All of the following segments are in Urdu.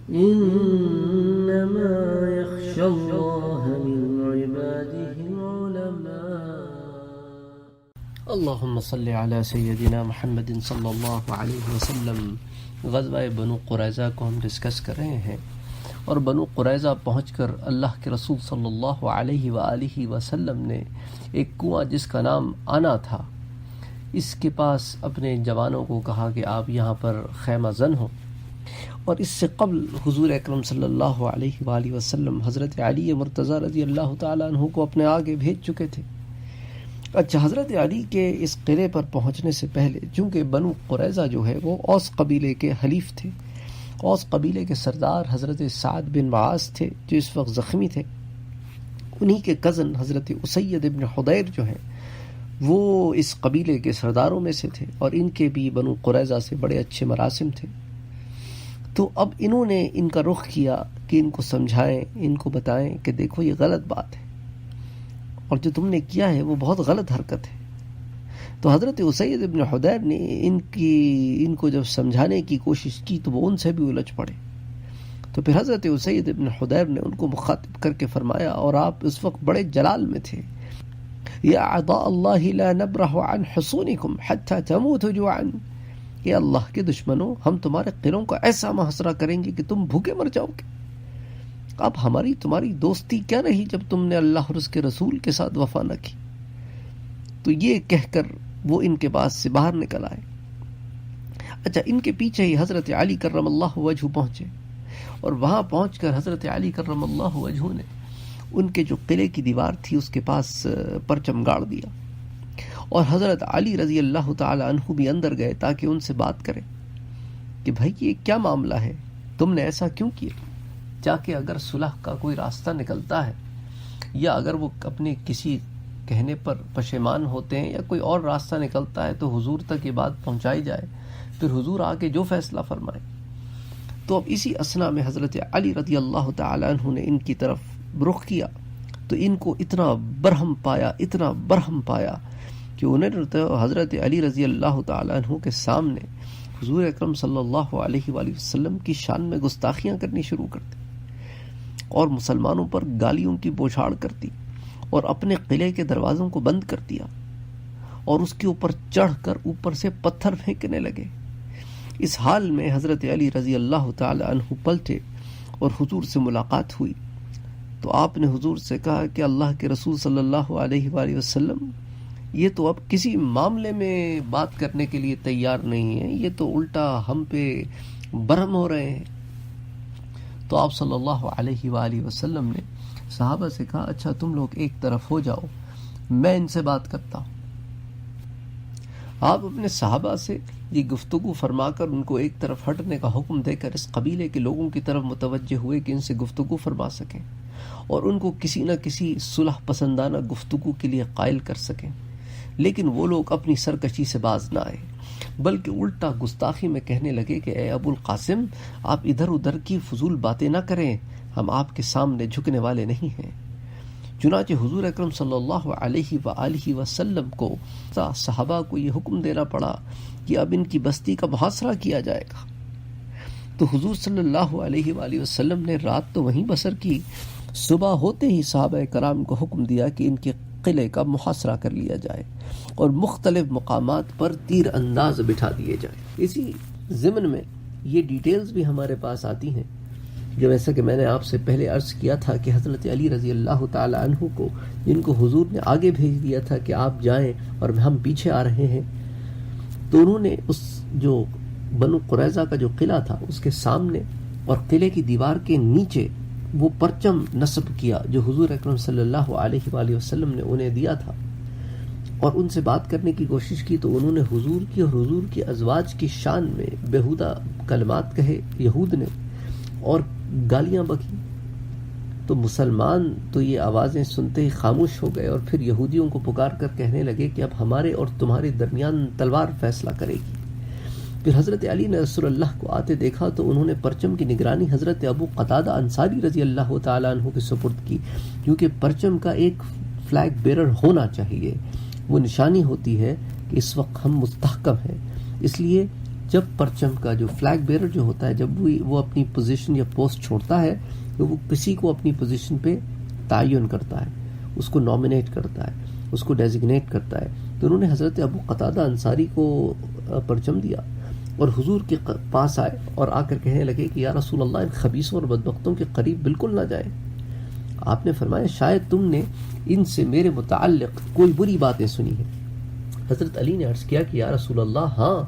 إنما يخشى الله من عباده العلماء. اللهم صل على سیدنا محمد صلی اللہ علیہ وسلم. غزوہ بنو قریظہ کو ہم ڈسکس کر رہے ہیں، اور بنو قریظہ پہنچ کر اللہ کے رسول صلی اللہ علیہ وآلہ وسلم نے ایک کنواں جس کا نام آنا تھا، اس کے پاس اپنے جوانوں کو کہا کہ آپ یہاں پر خیمہ زن ہو. اور اس سے قبل حضور اکرم صلی اللہ علیہ وآلہ وسلم حضرت علی مرتضیٰ رضی اللہ تعالیٰ عنہ کو اپنے آگے بھیج چکے تھے. اچھا، حضرت علی کے اس قلعے پر پہنچنے سے پہلے، چونکہ بنو قریظہ جو ہے وہ اوس قبیلے کے حلیف تھے، اوس قبیلے کے سردار حضرت سعد بن معاذ تھے جو اس وقت زخمی تھے. انہی کے کزن حضرت اسید بن حضیر جو ہیں وہ اس قبیلے کے سرداروں میں سے تھے، اور ان کے بھی بنو قریظہ سے بڑے اچھے مراسم تھے. تو اب انہوں نے ان کا رخ کیا کہ ان کو سمجھائیں، ان کو بتائیں کہ دیکھو یہ غلط بات ہے، اور جو تم نے کیا ہے وہ بہت غلط حرکت ہے. تو حضرت اسید بن حضیر نے ان کو جب سمجھانے کی کوشش کی تو وہ ان سے بھی الجھ پڑے. تو پھر حضرت اسید بن حضیر نے ان کو مخاطب کر کے فرمایا، اور آپ اس وقت بڑے جلال میں تھے، یا اعداء اللہ لا نبرح عن حصونکم حتی تموتوا جوعا. کہ اللہ کے دشمنوں، ہم تمہارے قلعوں کا ایسا محاصرہ کریں گے کہ تم بھوکے مر جاؤ گے. اب ہماری تمہاری دوستی کیا رہی جب تم نے اللہ اور اس کے رسول کے ساتھ وفا نہ کی. تو یہ کہہ کر وہ ان کے پاس سے باہر نکل آئے. اچھا، ان کے پیچھے ہی حضرت علی کرم اللہ وجہ پہنچے، اور وہاں پہنچ کر حضرت علی کرم اللہ وجہ نے ان کے جو قلعے کی دیوار تھی اس کے پاس پرچم گاڑ دیا، اور حضرت علی رضی اللہ تعالی عنہ بھی اندر گئے تاکہ ان سے بات کریں کہ بھائی یہ کیا معاملہ ہے، تم نے ایسا کیوں کیا. جا کے اگر صلح کا کوئی راستہ نکلتا ہے، یا اگر وہ اپنے کسی کہنے پر پشیمان ہوتے ہیں یا کوئی اور راستہ نکلتا ہے تو حضور تک یہ بات پہنچائی جائے، پھر حضور آ کے جو فیصلہ فرمائے. تو اب اسی اثنا میں حضرت علی رضی اللہ تعالی عنہ نے ان کی طرف رخ کیا تو ان کو اتنا برہم پایا کہ انہیں حضرت علی رضی اللہ تعالی عنہ کے سامنے حضور اکرم صلی اللہ علیہ وآلہ وسلم کی شان میں گستاخیاں کرنی شروع کر دی، اور مسلمانوں پر گالیوں کی بوچھاڑ کر دی، اور اپنے قلعے کے دروازوں کو بند کر دیا، اور اس کے اوپر چڑھ کر اوپر سے پتھر پھینکنے لگے. اس حال میں حضرت علی رضی اللہ تعالی عنہ پلٹے اور حضور سے ملاقات ہوئی. تو آپ نے حضور سے کہا کہ اللہ کے رسول صلی اللہ علیہ وآلہ وسلم یہ تو اب کسی معاملے میں بات کرنے کے لیے تیار نہیں ہے، یہ تو الٹا ہم پہ برہم ہو رہے ہیں. تو آپ صلی اللہ علیہ وآلہ وسلم نے صحابہ سے کہا، اچھا تم لوگ ایک طرف ہو جاؤ، میں ان سے بات کرتا ہوں. آپ اپنے صحابہ سے یہ گفتگو فرما کر ان کو ایک طرف ہٹنے کا حکم دے کر اس قبیلے کے لوگوں کی طرف متوجہ ہوئے کہ ان سے گفتگو فرما سکیں، اور ان کو کسی نہ کسی صلح پسندانہ گفتگو کے لیے قائل کر سکیں. لیکن وہ لوگ اپنی سرکشی سے باز نہ آئے، بلکہ الٹا گستاخی میں کہنے لگے کہ اے ابو القاسم، آپ ادھر ادھر کی فضول باتیں نہ کریں، ہم آپ کے سامنے جھکنے والے نہیں ہیں. چنانچہ حضور اکرم صلی اللہ علیہ وآلہ وسلم کو صحابہ کو یہ حکم دینا پڑا کہ اب ان کی بستی کا محاصرہ کیا جائے گا. تو حضور صلی اللہ علیہ وآلہ وسلم نے رات تو وہیں بسر کی، صبح ہوتے ہی صحابہ کرام کو حکم دیا کہ ان کے قلعے کا محاصرہ کر لیا جائے اور مختلف مقامات پر تیر انداز بٹھا دیے جائیں. اسی ضمن میں یہ ڈیٹیلز بھی ہمارے پاس آتی ہیں، جو ایسا کہ میں نے آپ سے پہلے عرض کیا تھا کہ حضرت علی رضی اللہ تعالی عنہ کو، جن کو حضور نے آگے بھیج دیا تھا کہ آپ جائیں اور ہم پیچھے آ رہے ہیں، تو انہوں نے اس جو بنو قریظہ کا جو قلعہ تھا اس کے سامنے اور قلعے کی دیوار کے نیچے وہ پرچم نصب کیا جو حضور اکرم صلی اللہ علیہ وآلہ وسلم نے انہیں دیا تھا، اور ان سے بات کرنے کی کوشش کی. تو انہوں نے حضور کی اور حضور کی ازواج کی شان میں بیہودہ کلمات کہے یہود نے، اور گالیاں بکی. تو مسلمان تو یہ آوازیں سنتے ہی خاموش ہو گئے، اور پھر یہودیوں کو پکار کر کہنے لگے کہ اب ہمارے اور تمہارے درمیان تلوار فیصلہ کرے گی. پھر حضرت علی نے رسول اللہ کو آتے دیکھا تو انہوں نے پرچم کی نگرانی حضرت ابو قتادہ انصاری رضی اللہ تعالیٰ عنہ کے سپرد کی، کیونکہ پرچم کا ایک فلیگ بیرر ہونا چاہیے، وہ نشانی ہوتی ہے کہ اس وقت ہم مستحکم ہیں. اس لیے جب پرچم کا جو فلیگ بیئرر جو ہوتا ہے، جب وہ اپنی پوزیشن یا پوسٹ چھوڑتا ہے تو وہ کسی کو اپنی پوزیشن پہ تعین کرتا ہے، اس کو نامنیٹ کرتا ہے، اس کو ڈیزگنیٹ کرتا ہے. تو انہوں نے حضرت ابو قتادہ انصاری کو پرچم دیا اور حضور کے پاس آئے اور آ کر کہنے لگے کہ یا رسول اللہ، ان خبیثوں اور بدبختوں کے قریب بالکل نہ جائیں. آپ نے فرمایا شاید تم نے ان سے میرے متعلق کوئی بری باتیں سنی ہیں. حضرت علی نے عرض کیا کہ یا رسول اللہ ہاں.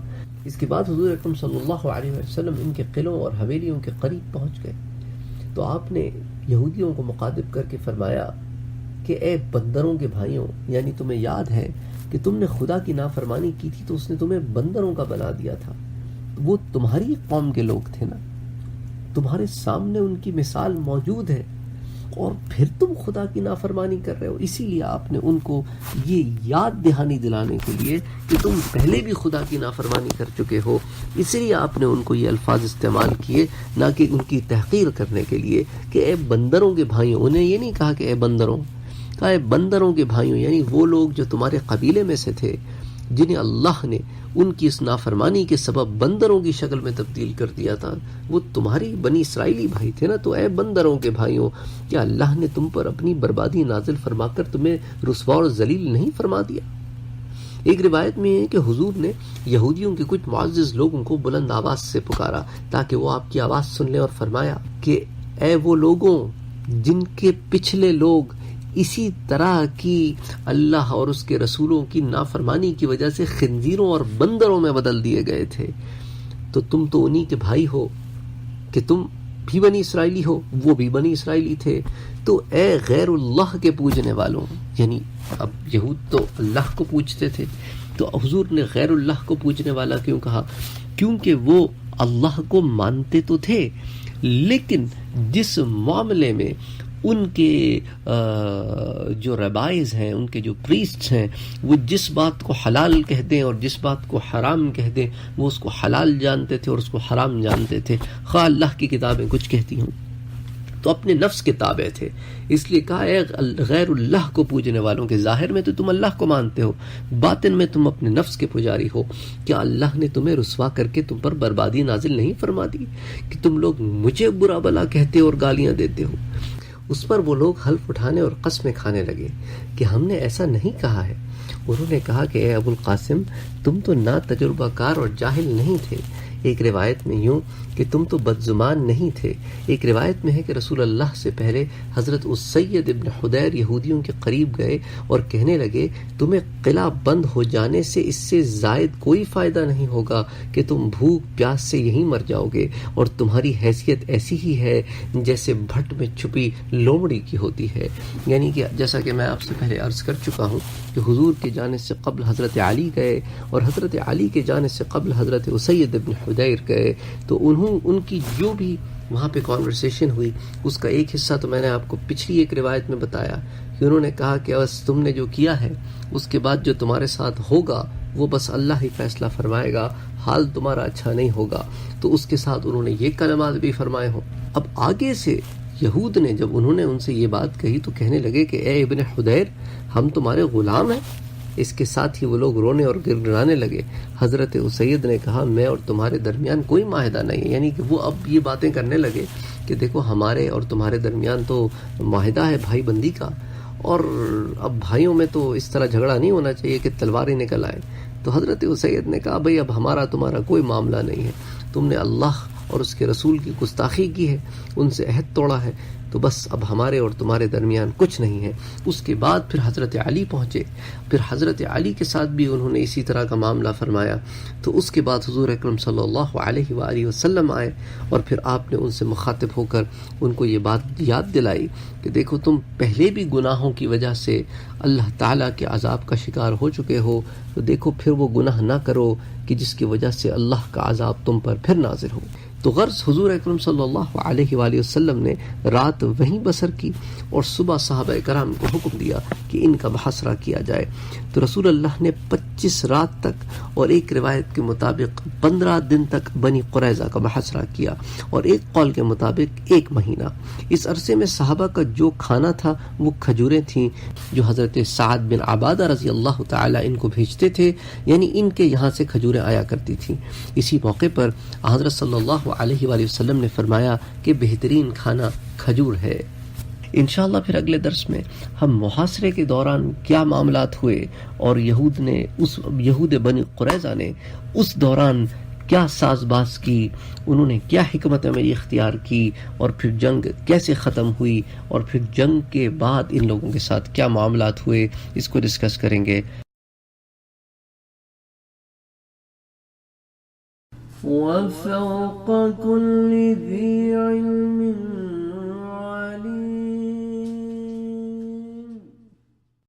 اس کے بعد حضور اکرم صلی اللہ علیہ وسلم ان کے قلعوں اور حویلیوں کے قریب پہنچ گئے تو آپ نے یہودیوں کو مخاطب کر کے فرمایا کہ اے بندروں کے بھائیوں، یعنی تمہیں یاد ہے کہ تم نے خدا کی نافرمانی کی تھی تو اس نے تمہیں بندروں کا بنا دیا تھا. وہ تمہاری قوم کے لوگ تھے نا، تمہارے سامنے ان کی مثال موجود ہے اور پھر تم خدا کی نافرمانی کر رہے ہو. اسی لیے آپ نے ان کو یہ یاد دہانی دلانے کے لیے کہ تم پہلے بھی خدا کی نافرمانی کر چکے ہو، اسی لیے آپ نے ان کو یہ الفاظ استعمال کیے، نہ کہ ان کی تحقیر کرنے کے لیے کہ اے بندروں کے بھائیوں. انہیں یہ نہیں کہا کہ اے بندروں، کہا اے بندروں کے بھائیوں، یعنی وہ لوگ جو تمہارے قبیلے میں سے تھے جنہیں اللہ نے ان کی اس نافرمانی کے سبب بندروں کی شکل میں تبدیل کر دیا تھا، وہ تمہاری بنی اسرائیلی بھائی تھے نا. تو اے بندروں کے بھائیوں، کیا اللہ نے تم پر اپنی بربادی نازل فرما کر تمہیں رسوا اور ذلیل نہیں فرما دیا؟ ایک روایت میں ہے کہ حضور نے یہودیوں کے کچھ معزز لوگوں کو بلند آواز سے پکارا تاکہ وہ آپ کی آواز سن لیں اور فرمایا کہ اے وہ لوگوں جن کے پچھلے لوگ اسی طرح کی اللہ اور اس کے رسولوں کی نافرمانی کی وجہ سے خنزیروں اور بندروں میں بدل دیے گئے تھے، تو تم تو انہی کے بھائی ہو کہ تم بھی بنی اسرائیلی ہو، وہ بھی بنی اسرائیلی تھے. تو اے غیر اللہ کے پوجنے والوں، یعنی اب یہود تو اللہ کو پوجتے تھے، تو حضور نے غیر اللہ کو پوجنے والا کیوں کہا؟ کیونکہ وہ اللہ کو مانتے تو تھے لیکن جس معاملے میں ان کے جو ربائز ہیں، ان کے جو پریسٹس ہیں، وہ جس بات کو حلال کہہ دیں اور جس بات کو حرام کہہ دیں وہ اس کو حلال جانتے تھے اور اس کو حرام جانتے تھے، خواہ اللہ کی کتابیں کچھ کہتی ہوں. تو اپنے نفس کے تابع تھے، اس لیے کہا اے غیر اللہ کو پوجنے والوں کے ظاہر میں تو تم اللہ کو مانتے ہو، باطن میں تم اپنے نفس کے پجاری ہو. کیا اللہ نے تمہیں رسوا کر کے تم پر بربادی نازل نہیں فرما دی کہ تم لوگ مجھے برا بلا کہتے اور گالیاں دیتے ہو؟ اس پر وہ لوگ حلف اٹھانے اور قسمیں کھانے لگے کہ ہم نے ایسا نہیں کہا ہے. انہوں نے کہا کہ اے ابو القاسم، تم تو نا تجربہ کار اور جاہل نہیں تھے. ایک روایت میں یوں کہ تم تو بدزمان نہیں تھے. ایک روایت میں ہے کہ رسول اللہ سے پہلے حضرت اسید ابن حدیر یہودیوں کے قریب گئے اور کہنے لگے تمہیں قلعہ بند ہو جانے سے اس سے زائد کوئی فائدہ نہیں ہوگا کہ تم بھوک پیاس سے یہیں مر جاؤ گے، اور تمہاری حیثیت ایسی ہی ہے جیسے بھٹ میں چھپی لومڑی کی ہوتی ہے. یعنی کہ جیسا کہ میں آپ سے پہلے عرض کر چکا ہوں کہ حضور کی جانے سے قبل حضرت علی گئے اور حضرت علی کے جانے سے قبل حضرت اسید ابن حدیر گئے، تو ان کی جو بھی وہاں پہ کانورسیشن ہوئی اس کا ایک حصہ تو میں نے آپ کو پچھلی ایک روایت میں بتایا کہ انہوں نے کہا کہ بس تم نے جو کیا ہے اس کے بعد جو تمہارے ساتھ ہوگا وہ بس اللہ ہی فیصلہ فرمائے گا، حال تمہارا اچھا نہیں ہوگا. تو اس کے ساتھ انہوں نے یہ کلمات بھی فرمائے ہوں. اب آگے سے یہود نے جب انہوں نے ان سے یہ بات کہی تو کہنے لگے کہ اے ابن حدیر، ہم تمہارے غلام ہیں. اس کے ساتھ ہی وہ لوگ رونے اور گڑگڑانے لگے. حضرت اسید نے کہا میں اور تمہارے درمیان کوئی معاہدہ نہیں ہے، یعنی کہ وہ اب یہ باتیں کرنے لگے کہ دیکھو ہمارے اور تمہارے درمیان تو معاہدہ ہے بھائی بندی کا، اور اب بھائیوں میں تو اس طرح جھگڑا نہیں ہونا چاہیے کہ تلواریں نکل آئیں. تو حضرت اسید نے کہا بھائی اب ہمارا تمہارا کوئی معاملہ نہیں ہے، تم نے اللہ اور اس کے رسول کی گستاخی کی ہے، ان سے عہد توڑا ہے، تو بس اب ہمارے اور تمہارے درمیان کچھ نہیں ہے. اس کے بعد پھر حضرت علی پہنچے، پھر حضرت علی کے ساتھ بھی انہوں نے اسی طرح کا معاملہ فرمایا. تو اس کے بعد حضور اکرم صلی اللہ علیہ وآلہ وسلم آئے اور پھر آپ نے ان سے مخاطب ہو کر ان کو یہ بات یاد دلائی کہ دیکھو تم پہلے بھی گناہوں کی وجہ سے اللہ تعالیٰ کے عذاب کا شکار ہو چکے ہو، تو دیکھو پھر وہ گناہ نہ کرو کہ جس کی وجہ سے اللہ کا عذاب تم پر پھر نازل ہو. تو غرض حضور اکرم صلی اللہ علیہ وآلہ وسلم نے رات وہیں بسر کی اور صبح صحابہ کرام کو حکم دیا کہ ان کا محاصرہ کیا جائے. تو رسول اللہ نے 25 رات تک اور ایک روایت کے مطابق 15 دن تک بنی قریظہ کا محاصرہ کیا، اور ایک قول کے مطابق 1 مہینہ. اس عرصے میں صحابہ کا جو کھانا تھا وہ کھجوریں تھیں جو حضرت سعد بن عبادہ رضی اللہ تعالی ان کو بھیجتے تھے، یعنی ان کے یہاں سے کھجوریں آیا کرتی تھیں. اسی موقع پر حضرت صلی اللہ علیہ وآلہ وسلم نے فرمایا کہ بہترین کھانا کھجور ہے. انشاءاللہ پھر اگلے درس میں ہم محاصرے کے دوران کیا معاملات ہوئے اور یہود بنی قریظہ نے اس دوران کیا ساز باز کی، انہوں نے کیا حکمت عملی اختیار کی، اور پھر جنگ کیسے ختم ہوئی، اور پھر جنگ کے بعد ان لوگوں کے ساتھ کیا معاملات ہوئے، اس کو ڈسکس کریں گے. وفوق كل ذي علم